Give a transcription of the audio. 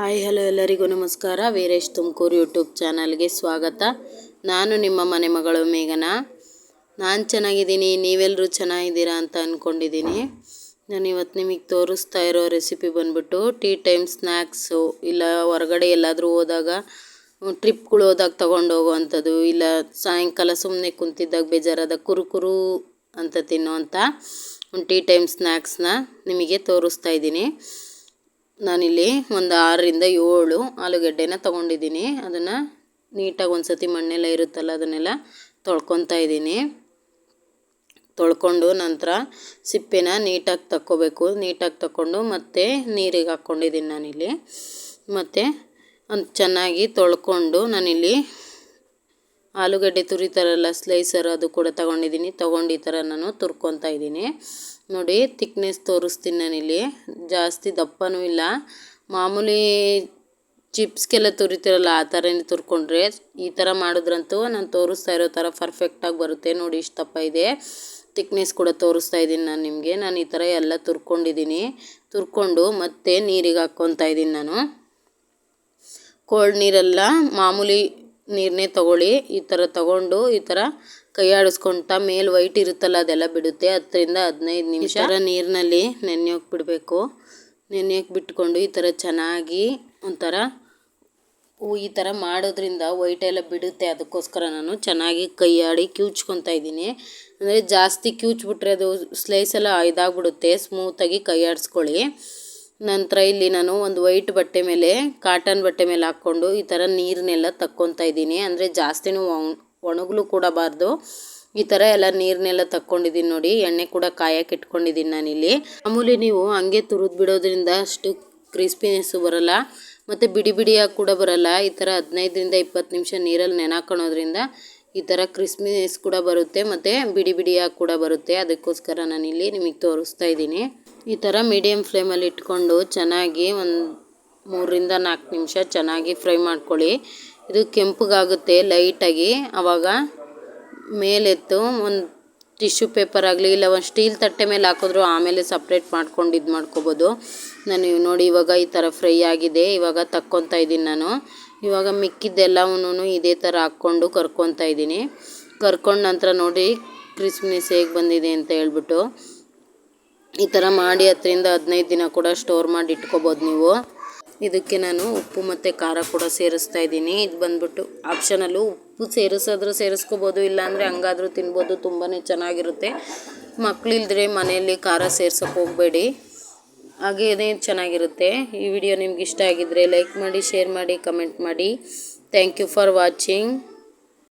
Hi hello ಎಲ್ಲರಿಗೂ ನಮಸ್ಕಾರ. Veeresh Tumakuru YouTube ಚಾನಲ್ಗೆ ಸ್ವಾಗತ. ನಾನು ನಿಮ್ಮ ಮನೆ ಮಗಳು ಮೇಘನ. ನಾನು ಚೆನ್ನಾಗಿದ್ದೀನಿ, ನೀವೆಲ್ಲರೂ ಚೆನ್ನಾಗಿದ್ದೀರಾ ಅಂತ ಅಂದ್ಕೊಂಡಿದ್ದೀನಿ. ನಾನು ಇವತ್ತು ನಿಮಗೆ ತೋರಿಸ್ತಾ ಇರೋ ರೆಸಿಪಿ ಬಂದ್ಬಿಟ್ಟು ಟೀ ಟೈಮ್ ಸ್ನ್ಯಾಕ್ಸು, ಇಲ್ಲ ಹೊರಗಡೆ ಎಲ್ಲಾದರೂ ಹೋದಾಗ ಟ್ರಿಪ್ಗಳು ಹೋದಾಗ ತೊಗೊಂಡು ಹೋಗುವಂಥದ್ದು, ಇಲ್ಲ ಸಾಯಂಕಾಲ ಸುಮ್ಮನೆ ಕುಂತಿದ್ದಾಗ ಬೇಜಾರಾದ ಕುರುಕುರು ಅಂತ ತಿನ್ನೋವಂಥ ಒಂದು ಟೀ ಟೈಮ್ ಸ್ನ್ಯಾಕ್ಸ್ನ ನಿಮಗೆ ತೋರಿಸ್ತಾ ಇದ್ದೀನಿ. ನಾನಿಲ್ಲಿ ಒಂದು 6ರಿಂದ 7 ಆಲೂಗಡ್ಡೆನ ತೊಗೊಂಡಿದ್ದೀನಿ. ಅದನ್ನು ನೀಟಾಗಿ ಒಂದು ಸತಿ ಮಣ್ಣೆಲ್ಲ ಇರುತ್ತಲ್ಲ ಅದನ್ನೆಲ್ಲ ತೊಳ್ಕೊತಾ ಇದ್ದೀನಿ. ತೊಳ್ಕೊಂಡು ನಂತರ ಸಿಪ್ಪೆನ ನೀಟಾಗಿ ತಕ್ಕೋಬೇಕು. ನೀಟಾಗಿ ತಕ್ಕೊಂಡು ಮತ್ತೆ ನೀರಿಗೆ ಹಾಕ್ಕೊಂಡಿದ್ದೀನಿ ನಾನಿಲ್ಲಿ. ಮತ್ತು ಚೆನ್ನಾಗಿ ತೊಳ್ಕೊಂಡು ನಾನಿಲ್ಲಿ ಆಲೂಗಡ್ಡೆ ತುರಿತಾರಲ್ಲ ಸ್ಲೈಸರ್, ಅದು ಕೂಡ ತೊಗೊಂಡಿದ್ದೀನಿ. ತೊಗೊಂಡು ಈ ಥರ ನಾನು ತುರ್ಕೊತಾ ಇದ್ದೀನಿ. ನೋಡಿ, ತಿಕ್ನೆಸ್ ತೋರಿಸ್ತೀನಿ ನಾನಿಲ್ಲಿ. ಜಾಸ್ತಿ ದಪ್ಪನೂ ಇಲ್ಲ, ಮಾಮೂಲಿ ಚಿಪ್ಸ್ಗೆಲ್ಲ ತುರಿತಿರಲ್ಲ ಆ ಥರನೇ ತುರ್ಕೊಂಡ್ರೆ ಈ ಥರ ಮಾಡಿದ್ರಂತೂ ನಾನು ತೋರಿಸ್ತಾ ಇರೋ ಥರ ಪರ್ಫೆಕ್ಟಾಗಿ ಬರುತ್ತೆ. ನೋಡಿ, ಇಷ್ಟು ದಪ್ಪ ಇದೆ. ತಿಕ್ನೆಸ್ ಕೂಡ ತೋರಿಸ್ತಾ ಇದ್ದೀನಿ ನಾನು ನಿಮಗೆ. ನಾನು ಈ ಥರ ಎಲ್ಲ ತುರ್ಕೊಂಡಿದ್ದೀನಿ. ತುರ್ಕೊಂಡು ಮತ್ತೆ ನೀರಿಗೆ ಹಾಕ್ಕೊತಾ ಇದ್ದೀನಿ ನಾನು. ಕೋಲ್ಡ್ ನೀರೆಲ್ಲ ಮಾಮೂಲಿ ನೀರನ್ನೇ ತೊಗೊಳ್ಳಿ. ಈ ಥರ ತೊಗೊಂಡು ಈ ಥರ ಕೈ ಆಡಿಸ್ಕೊಳ್ತಾ ಮೇಲೆ ವೈಟ್ ಇರುತ್ತಲ್ಲ ಅದೆಲ್ಲ ಬಿಡುತ್ತೆ. 10ರಿಂದ 15 ನಿಮಿಷ ನೀರಿನಲ್ಲಿ ನೆನೆಯೋಕೆ ಬಿಡಬೇಕು. ನೆನೆಯೋಕೆ ಬಿಟ್ಕೊಂಡು ಈ ಥರ ಚೆನ್ನಾಗಿ ಒಂಥರ ಈ ಥರ ಮಾಡೋದ್ರಿಂದ ವೈಟ್ ಎಲ್ಲ ಬಿಡುತ್ತೆ. ಅದಕ್ಕೋಸ್ಕರ ನಾನು ಚೆನ್ನಾಗಿ ಕೈ ಆಡಿ ಕಿವುಚ್ಕೊತಾ ಇದ್ದೀನಿ. ಅಂದರೆ ಜಾಸ್ತಿ ಕಿವುಚ್ಬಿಟ್ರೆ ಅದು ಸ್ಲೈಸ್ ಎಲ್ಲ ಇದಾಗ್ಬಿಡುತ್ತೆ. ಸ್ಮೂತಾಗಿ ಕೈ ಆಡಿಸ್ಕೊಳ್ಳಿ. ನಂತರ ಇಲ್ಲಿ ನಾನು ಒಂದು ವೈಟ್ ಬಟ್ಟೆ ಮೇಲೆ, ಕಾಟನ್ ಬಟ್ಟೆ ಮೇಲೆ ಹಾಕ್ಕೊಂಡು ಈ ಥರ ನೀರನ್ನೆಲ್ಲ ತಕ್ಕೊತಾ ಇದ್ದೀನಿ. ಅಂದರೆ ಜಾಸ್ತಿನೂ ಒಣಗಲು ಕೂಡಬಾರ್ದು. ಈ ಥರ ಎಲ್ಲ ನೀರನ್ನೆಲ್ಲ ತಕ್ಕೊಂಡಿದ್ದೀನಿ. ನೋಡಿ, ಎಣ್ಣೆ ಕೂಡ ಕಾಯಕ್ಕೆ ಇಟ್ಕೊಂಡಿದ್ದೀನಿ ನಾನಿಲ್ಲಿ. ಮಾಮೂಲಿ ನೀವು ಹಂಗೆ ತುರಿದು ಬಿಡೋದ್ರಿಂದ ಅಷ್ಟು ಕ್ರಿಸ್ಪಿನೆಸ್ಸು ಬರೋಲ್ಲ, ಮತ್ತು ಬಿಡಿ ಬಿಡಿಯಾಗಿ ಕೂಡ ಬರೋಲ್ಲ. ಈ ಥರ 15ರಿಂದ 20 ನಿಮಿಷ ನೀರಲ್ಲಿ ನೆನಾಕೊಳ್ಳೋದ್ರಿಂದ ಈ ಥರ ಕ್ರಿಸ್ಪಿನೆಸ್ ಕೂಡ ಬರುತ್ತೆ, ಮತ್ತು ಬಿಡಿ ಬಿಡಿಯಾಗಿ ಕೂಡ ಬರುತ್ತೆ. ಅದಕ್ಕೋಸ್ಕರ ನಾನಿಲ್ಲಿ ನಿಮಗೆ ತೋರಿಸ್ತಾ ಇದ್ದೀನಿ. ಈ ಥರ ಮೀಡಿಯಮ್ ಫ್ಲೇಮಲ್ಲಿ ಇಟ್ಕೊಂಡು ಚೆನ್ನಾಗಿ ಒಂದು 3ರಿಂದ 4 ನಿಮಿಷ ಚೆನ್ನಾಗಿ ಫ್ರೈ ಮಾಡ್ಕೊಳ್ಳಿ. ಇದು ಕೆಂಪಗಾಗುತ್ತೆ ಲೈಟಾಗಿ. ಆವಾಗ ಮೇಲೆತ್ತು ಒಂದು ಟಿಶ್ಯೂ ಪೇಪರ್ ಆಗಲಿ ಇಲ್ಲ ಒಂದು ಸ್ಟೀಲ್ ತಟ್ಟೆ ಮೇಲೆ ಹಾಕಿದ್ರು ಆಮೇಲೆ ಸಪ್ರೇಟ್ ಮಾಡ್ಕೊಂಡು ಇದು ಮಾಡ್ಕೊಬೋದು. ನಾನು ನೋಡಿ ಇವಾಗ ಈ ಥರ ಫ್ರೈ ಆಗಿದೆ. ಇವಾಗ ತಕ್ಕೊತಾ ಇದ್ದೀನಿ ನಾನು. ಇವಾಗ ಮಿಕ್ಕಿದ್ದೆಲ್ಲವೂ ಇದೇ ಥರ ಹಾಕ್ಕೊಂಡು ಕರ್ಕೊತಾ ಇದ್ದೀನಿ. ಕರ್ಕೊಂಡು ನಂತರ ನೋಡಿ ಕ್ರಿಸ್ಪಿನೆಸ್ ಹೇಗೆ ಬಂದಿದೆ ಅಂತ ಹೇಳ್ಬಿಟ್ಟು ಈ ಥರ ಮಾಡಿ 10ರಿಂದ 15 ದಿನ ಕೂಡ ಸ್ಟೋರ್ ಮಾಡಿ ಇಟ್ಕೊಬೋದು ನೀವು. ಇದಕ್ಕೆ ನಾನು ಉಪ್ಪು ಮತ್ತು ಖಾರ ಕೂಡ ಸೇರಿಸ್ತಾ ಇದ್ದೀನಿ. ಇದು ಬಂದ್ಬಿಟ್ಟು ಆಪ್ಷನಲ್ಲು. ಉಪ್ಪು ಸೇರಿಸಿದ್ರೂ ಸೇರಿಸ್ಕೋಬೋದು, ಇಲ್ಲಾಂದರೆ ಹಂಗಾದರೂ ತಿನ್ಬೋದು. ತುಂಬಾ ಚೆನ್ನಾಗಿರುತ್ತೆ. ಮಕ್ಕಳಿಲ್ದ್ರೆ ಮನೆಯಲ್ಲಿ ಖಾರ ಸೇರ್ಸೋಕೆ ಹೋಗಬೇಡಿ, ಹಾಗೇ ಚೆನ್ನಾಗಿರುತ್ತೆ. ಈ ವಿಡಿಯೋ ನಿಮ್ಗೆ ಇಷ್ಟ ಆಗಿದ್ದರೆ ಲೈಕ್ ಮಾಡಿ, ಶೇರ್ ಮಾಡಿ, ಕಮೆಂಟ್ ಮಾಡಿ. Thank you for watching.